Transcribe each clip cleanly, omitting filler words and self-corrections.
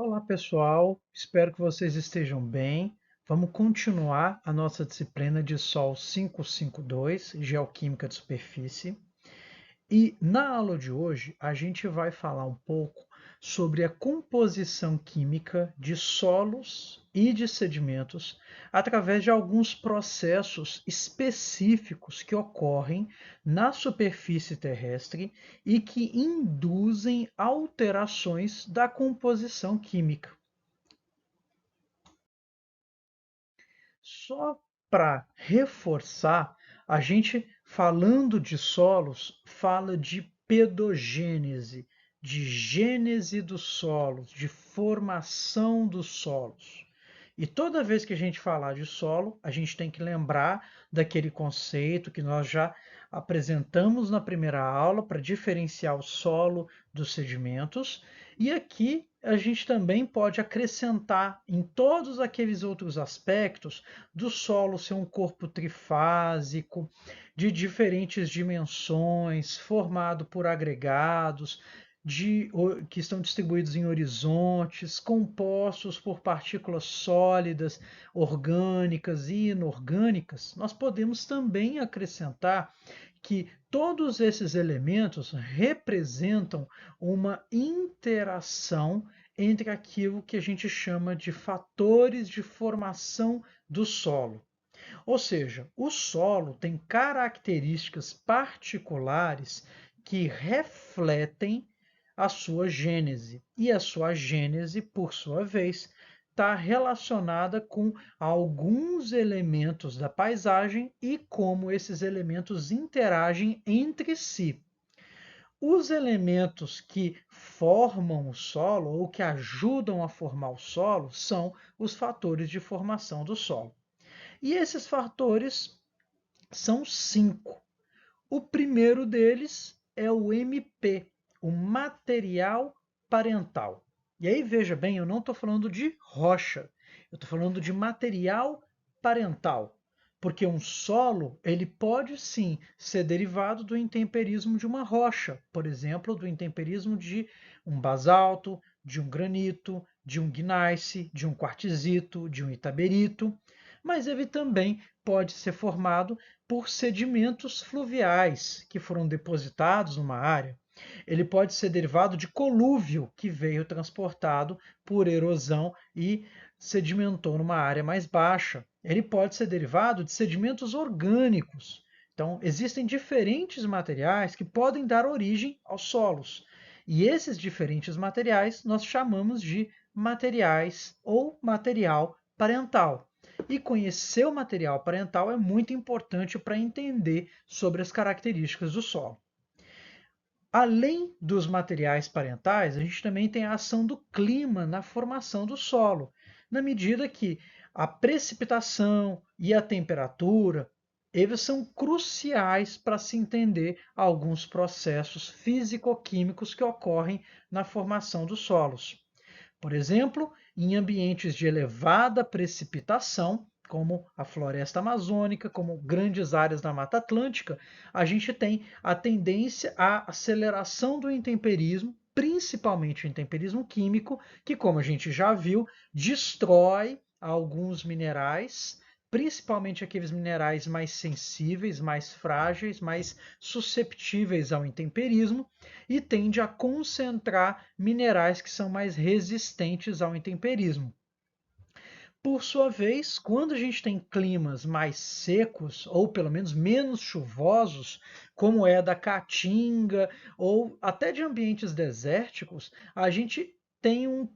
Olá, pessoal. Espero que vocês estejam bem. Vamos continuar a nossa disciplina de Sol 552, Geoquímica de Superfície. E na aula de hoje, a gente vai falar um pouco sobre a composição química de solos e de sedimentos através de alguns processos específicos que ocorrem na superfície terrestre e que induzem alterações da composição química. Só para reforçar, a gente falando de solos, fala de pedogênese, de gênese dos solos, de formação dos solos. E toda vez que a gente falar de solo, a gente tem que lembrar daquele conceito que nós já apresentamos na primeira aula para diferenciar o solo dos sedimentos. E aqui a gente também pode acrescentar em todos aqueles outros aspectos do solo ser um corpo trifásico, de diferentes dimensões, formado por agregados, que estão distribuídos em horizontes, compostos por partículas sólidas, orgânicas e inorgânicas, nós podemos também acrescentar que todos esses elementos representam uma interação entre aquilo que a gente chama de fatores de formação do solo. Ou seja, o solo tem características particulares que refletem a sua gênese. E a sua gênese, por sua vez, está relacionada com alguns elementos da paisagem e como esses elementos interagem entre si. Os elementos que formam o solo ou que ajudam a formar o solo são os fatores de formação do solo. E esses fatores são 5. O primeiro deles é o MP, o material parental. E aí veja bem, eu não estou falando de rocha, eu estou falando de material parental, porque um solo ele pode sim ser derivado do intemperismo de uma rocha, por exemplo, do intemperismo de um basalto, de um granito, de um gneiss, de um quartzito, de um itaberito, mas ele também pode ser formado por sedimentos fluviais que foram depositados numa área. Ele pode ser derivado de colúvio que veio transportado por erosão e sedimentou numa área mais baixa. Ele pode ser derivado de sedimentos orgânicos. Então, existem diferentes materiais que podem dar origem aos solos. E esses diferentes materiais nós chamamos de materiais ou material parental. E conhecer o material parental é muito importante para entender sobre as características do solo. Além dos materiais parentais, a gente também tem a ação do clima na formação do solo, na medida que a precipitação e a temperatura eles são cruciais para se entender alguns processos físico-químicos que ocorrem na formação dos solos. Por exemplo, em ambientes de elevada precipitação, como a floresta amazônica, como grandes áreas da Mata Atlântica, a gente tem a tendência à aceleração do intemperismo, principalmente o intemperismo químico, que, como a gente já viu, destrói alguns minerais, principalmente aqueles minerais mais sensíveis, mais frágeis, mais susceptíveis ao intemperismo, e tende a concentrar minerais que são mais resistentes ao intemperismo. Por sua vez, quando a gente tem climas mais secos, ou pelo menos menos chuvosos, como é da Caatinga, ou até de ambientes desérticos, a gente tem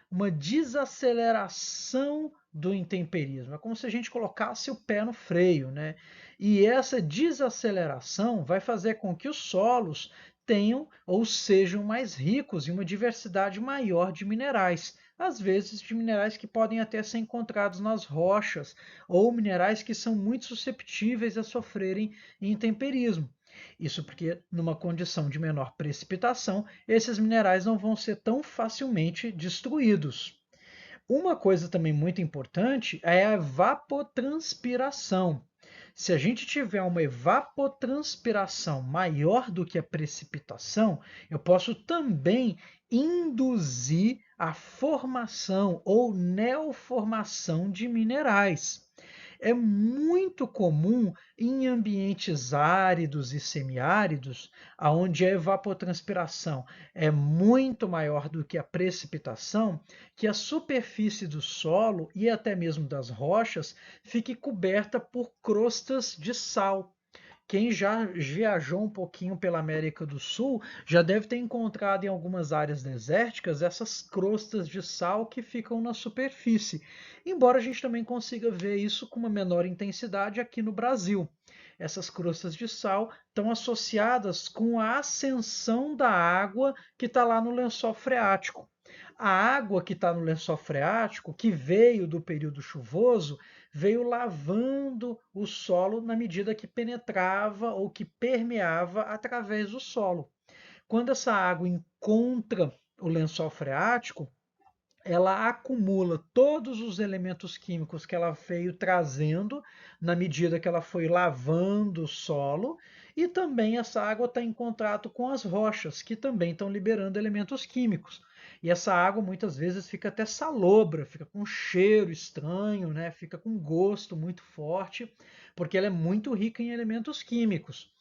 uma desaceleração do intemperismo. É como se a gente colocasse o pé no freio, né? E essa desaceleração vai fazer com que os solos tenham ou sejam mais ricos em uma diversidade maior de minerais, às vezes de minerais que podem até ser encontrados nas rochas ou minerais que são muito susceptíveis a sofrerem intemperismo. Isso porque, numa condição de menor precipitação, esses minerais não vão ser tão facilmente destruídos. Uma coisa também muito importante é a evapotranspiração. Se a gente tiver uma evapotranspiração maior do que a precipitação, eu posso também induzir a formação ou neoformação de minerais. É muito comum em ambientes áridos e semiáridos, onde a evapotranspiração é muito maior do que a precipitação, que a superfície do solo e até mesmo das rochas fique coberta por crostas de sal. Quem já viajou um pouquinho pela América do Sul já deve ter encontrado em algumas áreas desérticas essas crostas de sal que ficam na superfície, embora a gente também consiga ver isso com uma menor intensidade aqui no Brasil. Essas crostas de sal estão associadas com a ascensão da água que está lá no lençol freático. A água que está no lençol freático, que veio do período chuvoso, veio lavando o solo na medida que penetrava ou que permeava através do solo. Quando essa água encontra o lençol freático, ela acumula todos os elementos químicos que ela veio trazendo na medida que ela foi lavando o solo, e também essa água está em contato com as rochas, que também estão liberando elementos químicos. E essa água muitas vezes fica até salobra, fica com um cheiro estranho, né? Fica com um gosto muito forte, porque ela é muito rica em elementos químicos.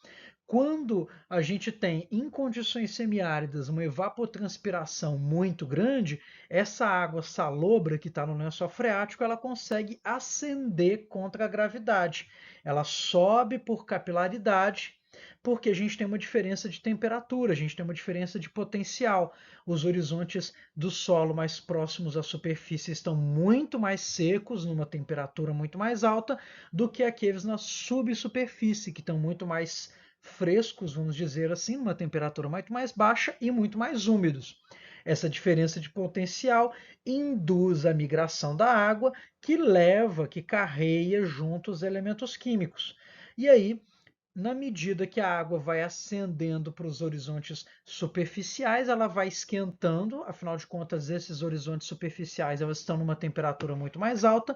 Quando a gente tem, em condições semiáridas, uma evapotranspiração muito grande, essa água salobra que está no lençol freático, ela consegue ascender contra a gravidade. Ela sobe por capilaridade, porque a gente tem uma diferença de temperatura, a gente tem uma diferença de potencial. Os horizontes do solo mais próximos à superfície estão muito mais secos, numa temperatura muito mais alta, do que aqueles na subsuperfície, que estão muito mais frescos, vamos dizer assim, numa temperatura muito mais baixa e muito mais úmidos. Essa diferença de potencial induz a migração da água, que leva, que carrega junto os elementos químicos. E aí, na medida que a água vai ascendendo para os horizontes superficiais, ela vai esquentando, afinal de contas, esses horizontes superficiais elas estão numa temperatura muito mais alta.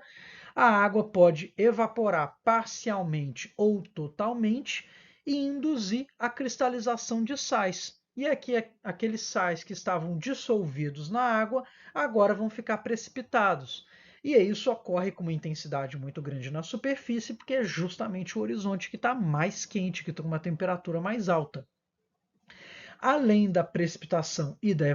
A água pode evaporar parcialmente ou totalmente e induzir a cristalização de sais. E aqui, aqueles sais que estavam dissolvidos na água agora vão ficar precipitados. E isso ocorre com uma intensidade muito grande na superfície, porque é justamente o horizonte que está mais quente, que tem uma temperatura mais alta. Além da precipitação e da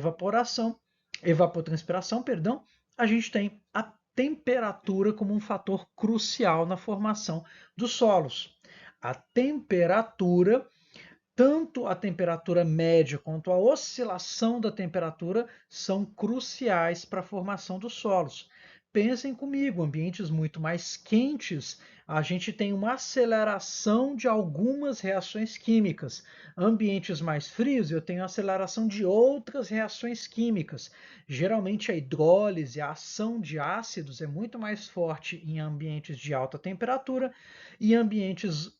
evapotranspiração, perdão, a gente tem a temperatura como um fator crucial na formação dos solos. A temperatura, tanto a temperatura média quanto a oscilação da temperatura, são cruciais para a formação dos solos. Pensem comigo, ambientes muito mais quentes, a gente tem uma aceleração de algumas reações químicas. Ambientes mais frios, eu tenho aceleração de outras reações químicas. Geralmente a hidrólise, a ação de ácidos é muito mais forte em ambientes de alta temperatura, e ambientes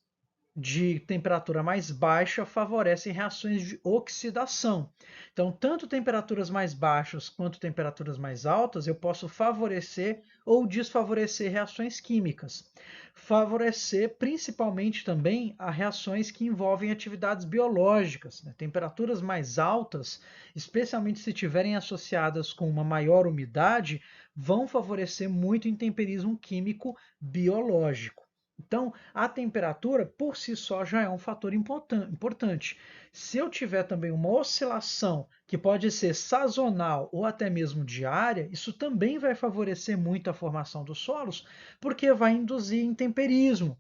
de temperatura mais baixa favorecem reações de oxidação. Então, tanto temperaturas mais baixas quanto temperaturas mais altas, eu posso favorecer ou desfavorecer reações químicas. Favorecer principalmente também a reações que envolvem atividades biológicas. Né? Temperaturas mais altas, especialmente se estiverem associadas com uma maior umidade, vão favorecer muito o intemperismo químico biológico. Então, a temperatura por si só já é um fator importante. Se eu tiver também uma oscilação que pode ser sazonal ou até mesmo diária, isso também vai favorecer muito a formação dos solos, porque vai induzir intemperismo.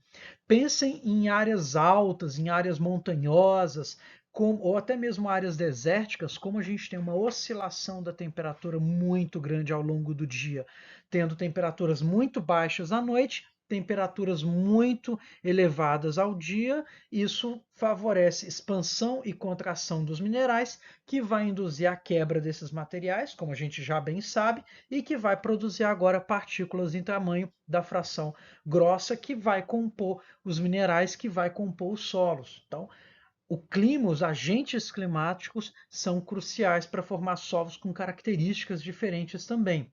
Pensem em áreas altas, em áreas montanhosas, ou até mesmo áreas desérticas, como a gente tem uma oscilação da temperatura muito grande ao longo do dia, tendo temperaturas muito baixas à noite, temperaturas muito elevadas ao dia, isso favorece expansão e contração dos minerais, que vai induzir a quebra desses materiais, como a gente já bem sabe, e que vai produzir agora partículas em tamanho da fração grossa, que vai compor os minerais, que vai compor os solos. Então, o clima, os agentes climáticos são cruciais para formar solos com características diferentes também.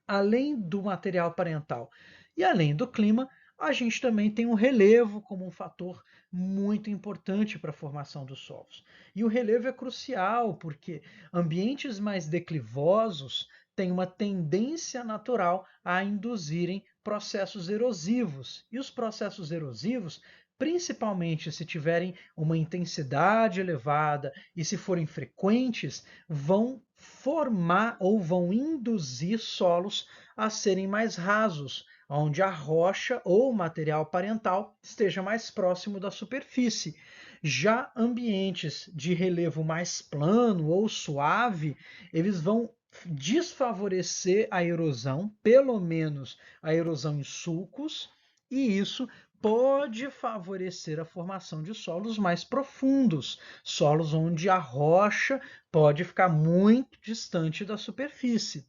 Além do material parental e além do clima, a gente também tem o relevo como um fator muito importante para a formação dos solos. E o relevo é crucial porque ambientes mais declivosos têm uma tendência natural a induzirem processos erosivos. E os processos erosivos, principalmente se tiverem uma intensidade elevada e se forem frequentes, vão formar ou vão induzir solos a serem mais rasos, onde a rocha ou o material parental esteja mais próximo da superfície. Já ambientes de relevo mais plano ou suave, eles vão desfavorecer a erosão, pelo menos a erosão em sulcos, e isso pode favorecer a formação de solos mais profundos, solos onde a rocha pode ficar muito distante da superfície.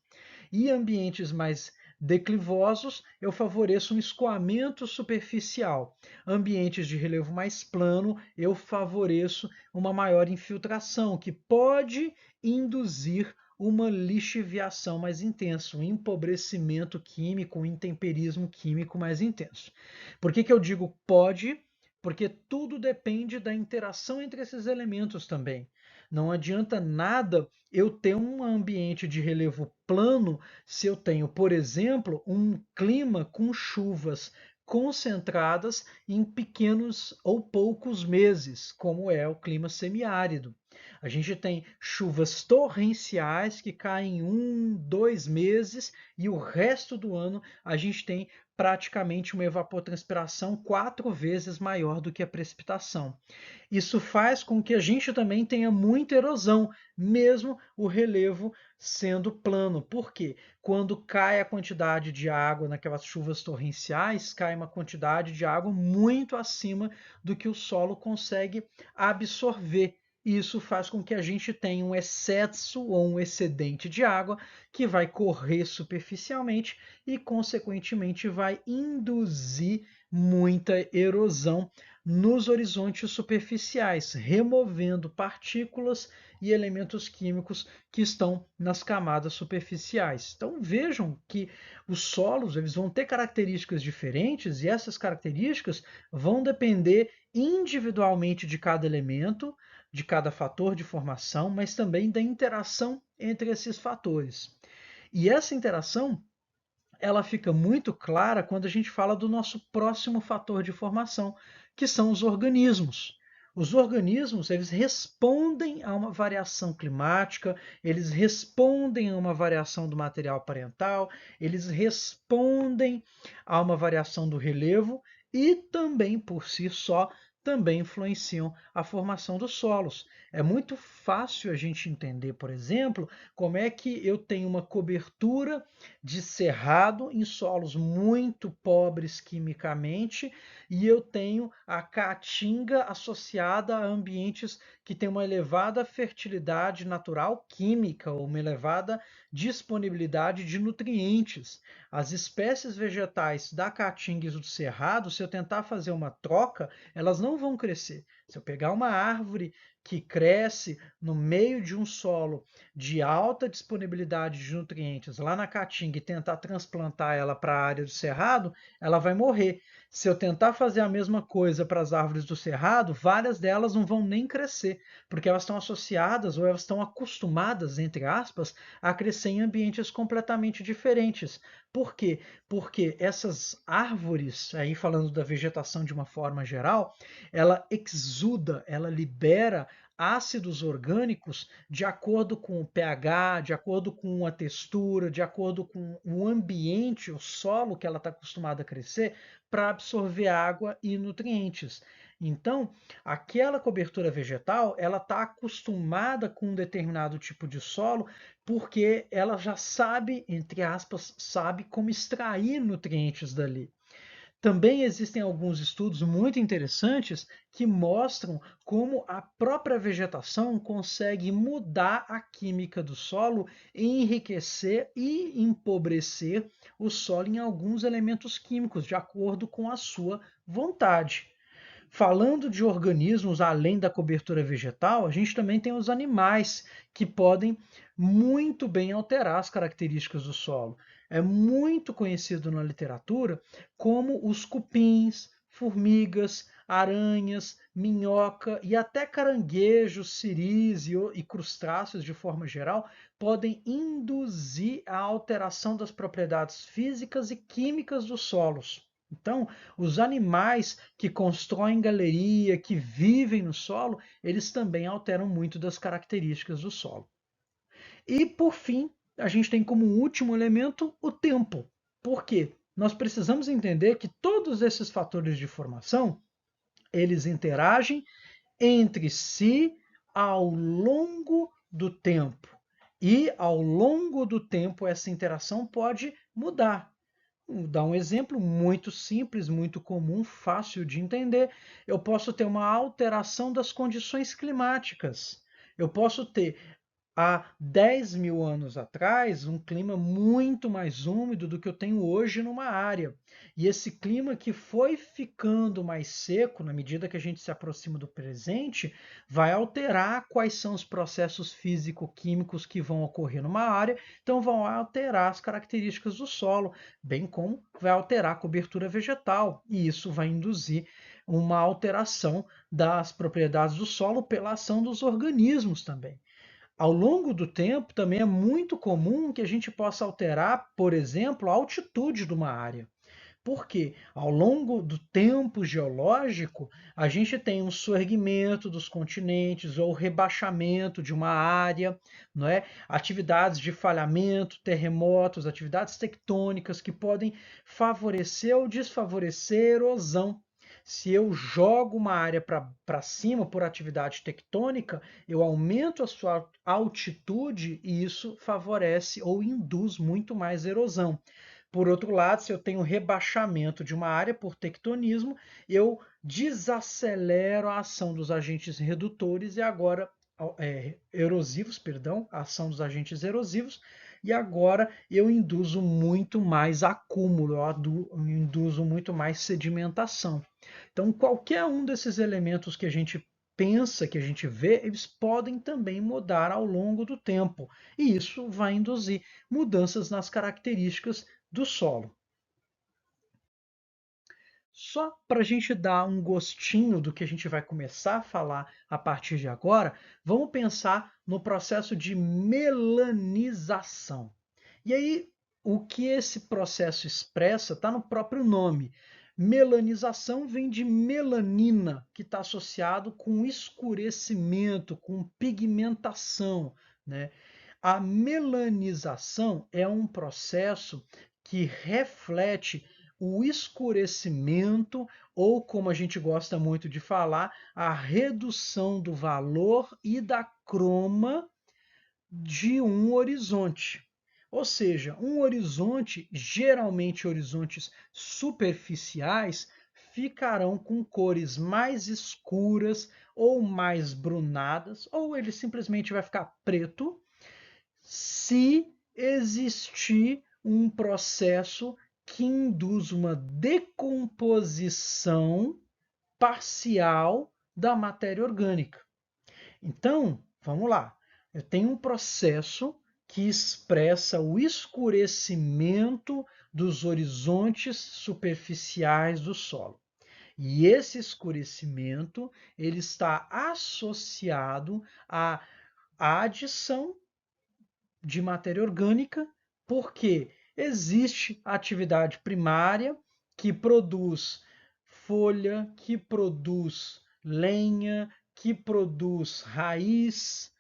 E ambientes mais declivosos, eu favoreço um escoamento superficial. Ambientes de relevo mais plano, eu favoreço uma maior infiltração, que pode induzir uma lixiviação mais intensa, um empobrecimento químico, um intemperismo químico mais intenso. Por que eu digo pode? Porque tudo depende da interação entre esses elementos também. Não adianta nada eu ter um ambiente de relevo plano se eu tenho, por exemplo, um clima com chuvas concentradas em pequenos ou poucos meses, como é o clima semiárido. A gente tem chuvas torrenciais que caem em 1, 2 meses e o resto do ano a gente tem praticamente uma evapotranspiração 4 vezes maior do que a precipitação. Isso faz com que a gente também tenha muita erosão, mesmo o relevo sendo plano. Por quê? Quando cai a quantidade de água naquelas chuvas torrenciais, cai uma quantidade de água muito acima do que o solo consegue absorver. Isso faz com que a gente tenha um excesso ou um excedente de água que vai correr superficialmente e, consequentemente, vai induzir muita erosão nos horizontes superficiais, removendo partículas e elementos químicos que estão nas camadas superficiais. Então vejam que os solos eles vão ter características diferentes e essas características vão depender individualmente de cada elemento, de cada fator de formação, mas também da interação entre esses fatores. E essa interação ela fica muito clara quando a gente fala do nosso próximo fator de formação, que são os organismos. Os organismos, eles respondem a uma variação climática, eles respondem a uma variação do material parental, eles respondem a uma variação do relevo e também, por si só, também influenciam a formação dos solos. É muito fácil a gente entender, por exemplo, como é que eu tenho uma cobertura de cerrado em solos muito pobres quimicamente e eu tenho a caatinga associada a ambientes que têm uma elevada fertilidade natural química ou uma elevada disponibilidade de nutrientes. As espécies vegetais da caatinga e do cerrado, se eu tentar fazer uma troca, elas não vão crescer. Se eu pegar uma árvore que cresce no meio de um solo de alta disponibilidade de nutrientes lá na caatinga e tentar transplantar ela para a área do cerrado, ela vai morrer. Se eu tentar fazer a mesma coisa para as árvores do cerrado, várias delas não vão nem crescer, porque elas estão associadas ou elas estão acostumadas, entre aspas, a crescer em ambientes completamente diferentes. Por quê? Porque essas árvores, aí falando da vegetação de uma forma geral, ela exuda, ela libera ácidos orgânicos de acordo com o pH, de acordo com a textura, de acordo com o ambiente, o solo que ela está acostumada a crescer, para absorver água e nutrientes. Então, aquela cobertura vegetal, ela está acostumada com um determinado tipo de solo, porque ela já sabe, entre aspas, sabe como extrair nutrientes dali. Também existem alguns estudos muito interessantes que mostram como a própria vegetação consegue mudar a química do solo, enriquecer e empobrecer o solo em alguns elementos químicos, de acordo com a sua vontade. Falando de organismos além da cobertura vegetal, a gente também tem os animais que podem muito bem alterar as características do solo. É muito conhecido na literatura como os cupins, formigas, aranhas, minhoca e até caranguejos, siris e crustáceos, de forma geral, podem induzir a alteração das propriedades físicas e químicas dos solos. Então, os animais que constroem galeria, que vivem no solo, eles também alteram muito das características do solo. E, por fim, a gente tem como último elemento o tempo. Por quê? Nós precisamos entender que todos esses fatores de formação, eles interagem entre si ao longo do tempo. E ao longo do tempo essa interação pode mudar. Vou dar um exemplo muito simples, muito comum, fácil de entender. Eu posso ter uma alteração das condições climáticas. Eu posso ter há 10 mil anos atrás, um clima muito mais úmido do que eu tenho hoje numa área. E esse clima que foi ficando mais seco, na medida que a gente se aproxima do presente, vai alterar quais são os processos físico-químicos que vão ocorrer numa área, então vão alterar as características do solo, bem como vai alterar a cobertura vegetal, e isso vai induzir uma alteração das propriedades do solo pela ação dos organismos também. Ao longo do tempo, também é muito comum que a gente possa alterar, por exemplo, a altitude de uma área. Porque ao longo do tempo geológico, a gente tem um surgimento dos continentes ou rebaixamento de uma área, não é? Atividades de falhamento, terremotos, atividades tectônicas que podem favorecer ou desfavorecer a erosão. Se eu jogo uma área para cima por atividade tectônica, eu aumento a sua altitude e isso favorece ou induz muito mais erosão. Por outro lado, se eu tenho rebaixamento de uma área por tectonismo, eu desacelero a ação dos agentes redutores e agora erosivos, perdão, a ação dos agentes erosivos, e agora eu induzo muito mais acúmulo, eu induzo muito mais sedimentação. Então, qualquer um desses elementos que a gente pensa, que a gente vê, eles podem também mudar ao longo do tempo. E isso vai induzir mudanças nas características do solo. Só para a gente dar um gostinho do que a gente vai começar a falar a partir de agora, vamos pensar no processo de melanização. E aí, o que esse processo expressa está no próprio nome. Melanização vem de melanina, que está associado com escurecimento, com pigmentação, né? A melanização é um processo que reflete o escurecimento, ou como a gente gosta muito de falar, a redução do valor e da croma de um horizonte. Ou seja, um horizonte, geralmente horizontes superficiais, ficarão com cores mais escuras ou mais brunadas, ou ele simplesmente vai ficar preto se existir um processo que induz uma decomposição parcial da matéria orgânica. Então, vamos lá. Eu tenho um processo que expressa o escurecimento dos horizontes superficiais do solo. E esse escurecimento ele está associado à adição de matéria orgânica, porque existe atividade primária que produz folha, que produz lenha, que produz raiz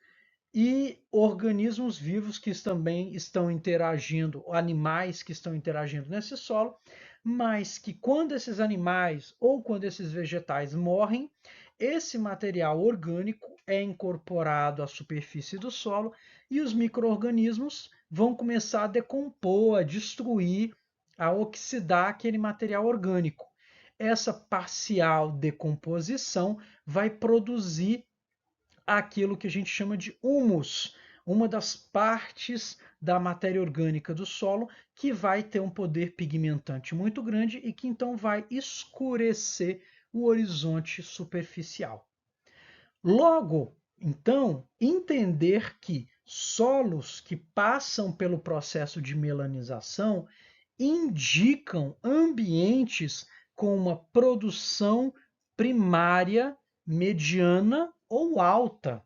e organismos vivos que também estão interagindo, animais que estão interagindo nesse solo, mas que quando esses animais ou quando esses vegetais morrem, esse material orgânico é incorporado à superfície do solo e os micro-organismos vão começar a decompor, a destruir, a oxidar aquele material orgânico. Essa parcial decomposição vai produzir aquilo que a gente chama de humus, uma das partes da matéria orgânica do solo que vai ter um poder pigmentante muito grande e que então vai escurecer o horizonte superficial. Logo, então, entender que Solos que passam pelo processo de melanização indicam ambientes com uma produção primária, mediana ou alta.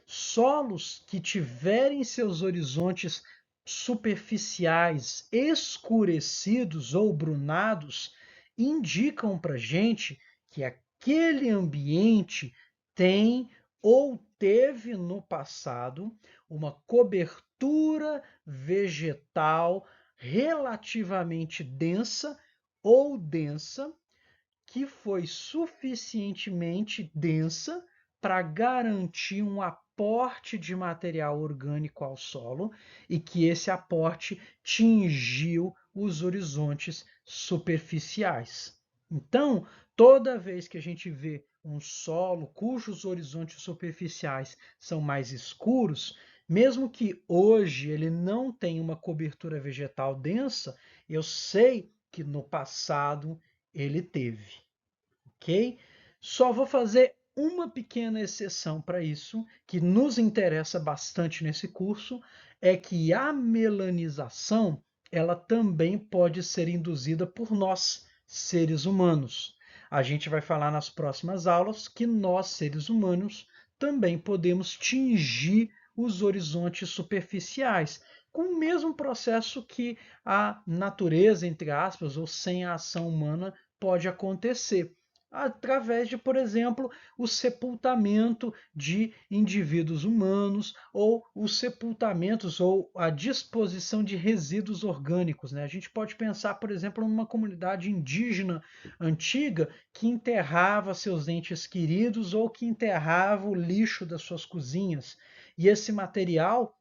Solos que tiverem seus horizontes superficiais escurecidos ou brunados indicam para a gente que aquele ambiente tem ou teve no passado uma cobertura vegetal relativamente densa ou densa, que foi suficientemente densa para garantir um aporte de material orgânico ao solo e que esse aporte tingiu os horizontes superficiais. Então, toda vez que a gente vê um solo cujos horizontes superficiais são mais escuros, mesmo que hoje ele não tenha uma cobertura vegetal densa, eu sei que no passado ele teve, ok? Só vou fazer uma pequena exceção para isso, que nos interessa bastante nesse curso, é que a melanização ela também pode ser induzida por nós, seres humanos. A gente vai falar nas próximas aulas que nós, seres humanos, também podemos tingir os horizontes superficiais, com o mesmo processo que a natureza, entre aspas, ou sem a ação humana, pode acontecer através de, por exemplo, o sepultamento de indivíduos humanos ou os sepultamentos ou a disposição de resíduos orgânicos, né? A gente pode pensar, por exemplo, numa comunidade indígena antiga que enterrava seus entes queridos ou que enterrava o lixo das suas cozinhas. E esse material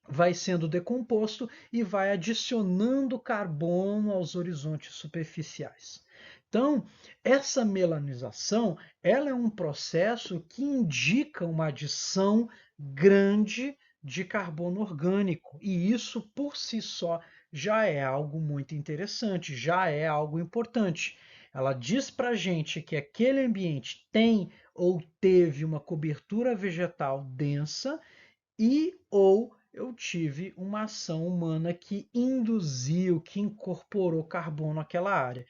vai sendo decomposto e vai adicionando carbono aos horizontes superficiais. Então, essa melanização, ela é um processo que indica uma adição grande de carbono orgânico, e isso por si só já é algo muito interessante, já é algo importante. Ela diz para a gente que aquele ambiente tem ou teve uma cobertura vegetal densa e ou eu tive uma ação humana que induziu, que incorporou carbono àquela área.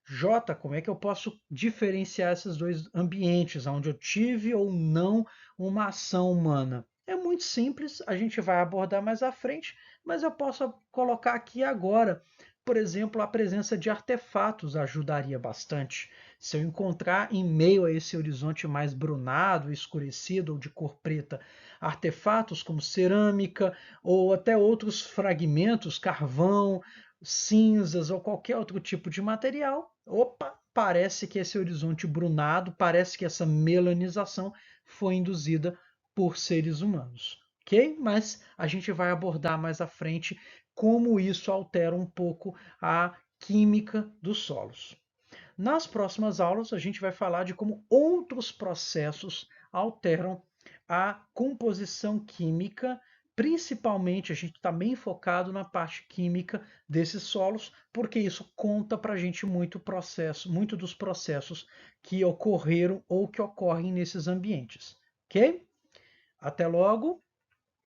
Jota, como é que eu posso diferenciar esses dois ambientes, onde eu tive ou não uma ação humana? É muito simples, a gente vai abordar mais à frente, mas eu posso colocar aqui agora. Por exemplo, a presença de artefatos ajudaria bastante. Se eu encontrar em meio a esse horizonte mais brunado, escurecido ou de cor preta, artefatos como cerâmica ou até outros fragmentos, carvão, cinzas ou qualquer outro tipo de material, opa, parece que esse horizonte brunado, parece que essa melanização foi induzida por seres humanos, ok? Mas a gente vai abordar mais à frente como isso altera um pouco a química dos solos. Nas próximas aulas, a gente vai falar de como outros processos alteram a composição química, principalmente a gente está bem focado na parte química desses solos, porque isso conta para a gente muito dos processos que ocorreram ou que ocorrem nesses ambientes. Ok? Até logo!